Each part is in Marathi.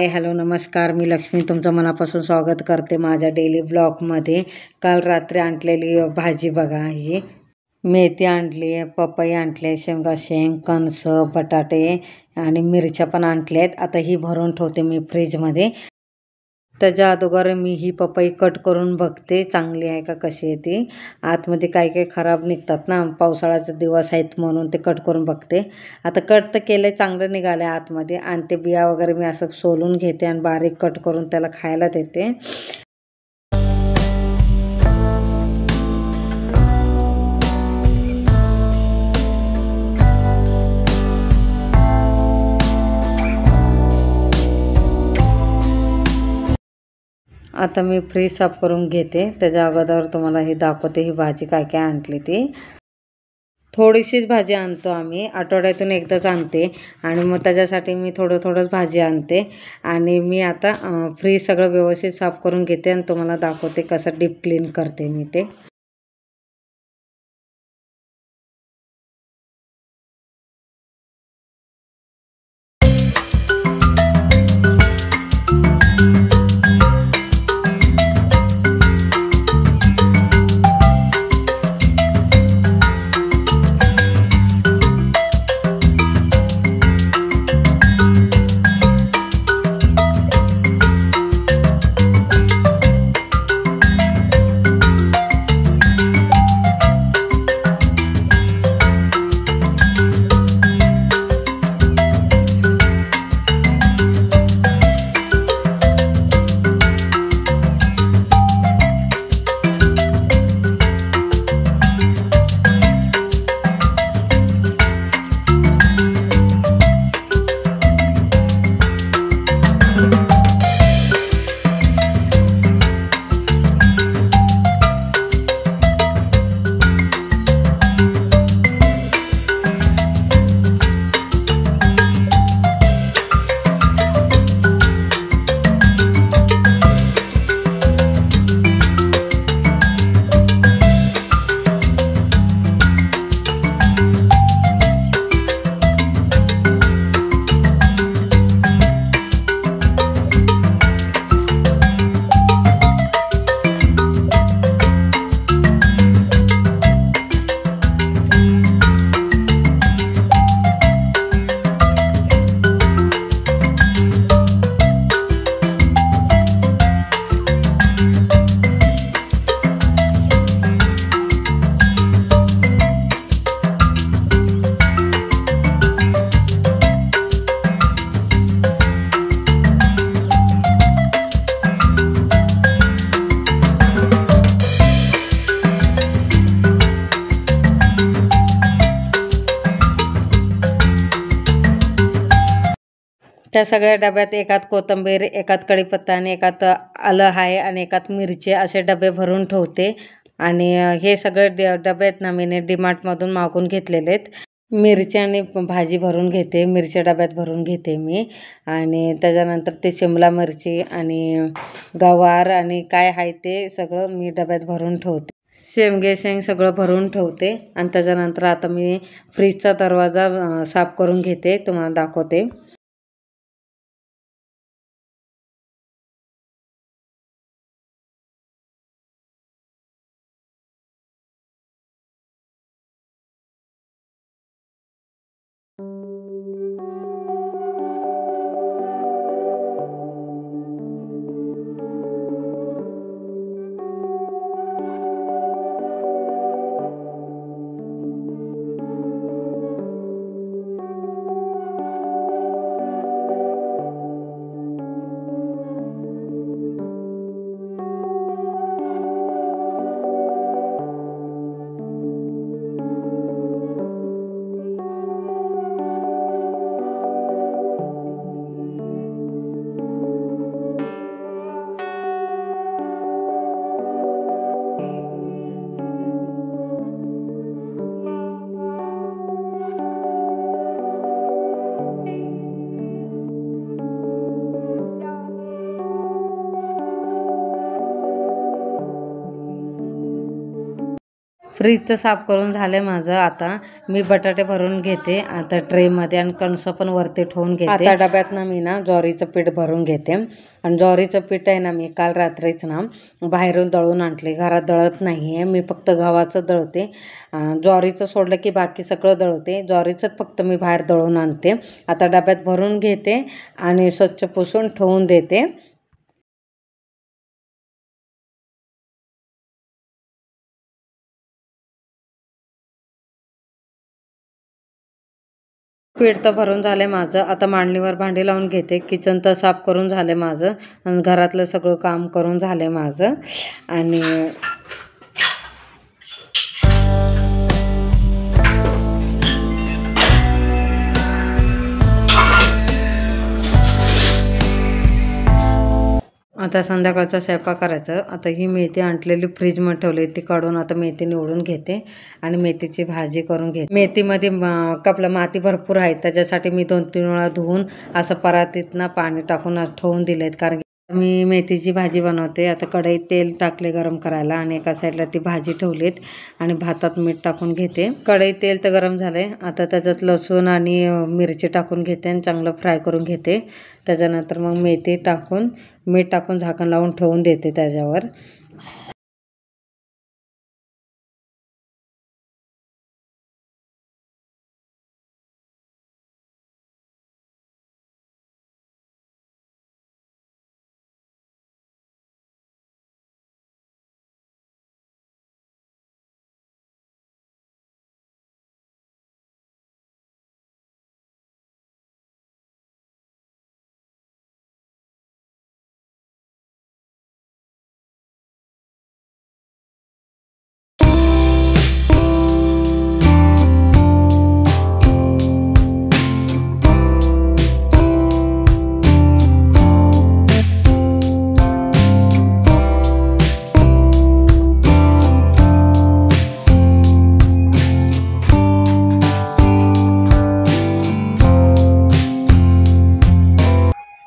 हाय हॅलो नमस्कार, मी लक्ष्मी तुमचं मनापासून स्वागत करते माझ्या डेली ब्लॉगमध्ये. काल रात्री आणलेली भाजी बघा, ही मेथी आणली आहे, पपई आणली आहे, शेंगा शेंग, कणस, बटाटे आणि मिरच्या पण आणल्या आहेत. आता ही भरून ठेवते मी फ्रीजमध्ये. त्याच्या अगोदर मी ही पपई कट करून बघते चांगली आहे का कशी आहे ती. आतमध्ये काही काही खराब निघतात ना, पावसाळ्याचे दिवस आहेत म्हणून ते कट करून बघते. आता कट तर केलं, चांगलं निघालं आहे आतमध्ये. आणि ते बिया वगैरे मी असं सोलून घेते आणि बारीक कट करून त्याला खायला देते. आता मी फ्रीज साफ करून घेते. त्याच्या अगोदर तुम्हाला हे दाखवते ही भाजी काय काय आणली ती. थोडीशीच भाजी आणतो आम्ही, आठवड्यातून एकदाच आणते आणि मग त्याच्यासाठी मी थोडंच भाजी आणते. आणि मी आता फ्रीज सगळं व्यवस्थित साफ करून घेते आणि तुम्हाला दाखवते कसं डीप क्लीन करते मी ते. त्या सगळ्या डब्यात एकात कोथिंबीर, एकात कढीपत्ता आणि एकात आलं आहे आणि एकात मिरची असे डबे भरून ठेवते. आणि हे सगळे डबे आहेत ना मी डीमार्टमधून मागून घेतलेले आहेत. मिरची आणि भाजी भरून घेते, मिरच्या डब्यात भरून घेते मी. आणि त्याच्यानंतर ते शिमला मिरची आणि गवार आणि काय आहे ते सगळं मी डब्यात भरून ठेवते. शेंगे शेंग सगळं भरून ठेवते. आणि त्याच्यानंतर आता मी फ्रीजचा दरवाजा साफ करून घेते, तुम्हाला दाखवते. फ्रीजचं साफ करून झालं माझं. आता मी बटाटे भरून घेते आता ट्रेमध्ये आणि कणस पण वरती ठेवून घेते. आता डब्यात ना मी ना ज्वारीचं पीठ भरून घेते. आणि ज्वारीचं पीठ आहे ना मी काल रात्रीच ना बाहेरून दळून आणले. घरात दळत नाही आहे मी, फक्त गव्हाचं दळते. ज्वारीचं सोडलं की बाकी सगळं दळते. ज्वारीचंच फक्त मी बाहेर दळून आणते. आता डब्यात भरून घेते आणि स्वच्छ पुसून ठेवून देते. पीठ तर भरून झालं माझं. आता मांडणीवर भांडी लावून घेते. किचन तर साफ करून झालं माझं आणि घरातलं सगळं काम करून झालं माझं. आणि आता संध्याकाळचा स्वयंपाक करायचं. आता ही मेथी आणलेली फ्रीजमध्ये ठेवली ती काढून आता मेथी निवडून घेते आणि मेथीची भाजी करून घेते. मेथीमध्ये आपलं माती भरपूर आहे त्याच्यासाठी मी 2-3 वेळा धुवून असं परातीतनं पाणी टाकून ठेवून दिलेत. कारण मी मेथीची भाजी बनवते. आता कढईत तेल टाकले गरम करायला आणि एका साईडला ती भाजी ठेवलीत आणि भातात मीठ टाकून घेते. कढईत तेल तर गरम झाले. आता त्याच्यात लसूण आणि मिरची टाकून घेते आणि चांगलं फ्राय करून घेते. त्याच्यानंतर मग मेथी टाकून मीठ टाकून झाकण लावून ठेवून देते त्याच्यावर.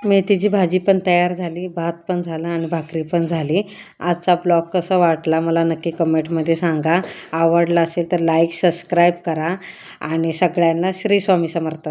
मेथीची भाजी पण तयार झाली, भात पण झाला आणि भाकरी पण झाली. आजचा ब्लॉग कसा वाटला मला नक्की कमेंटमध्ये सांगा. आवडला असेल तर लाईक सबस्क्राईब करा आणि सगळ्यांना श्री स्वामी समर्थ.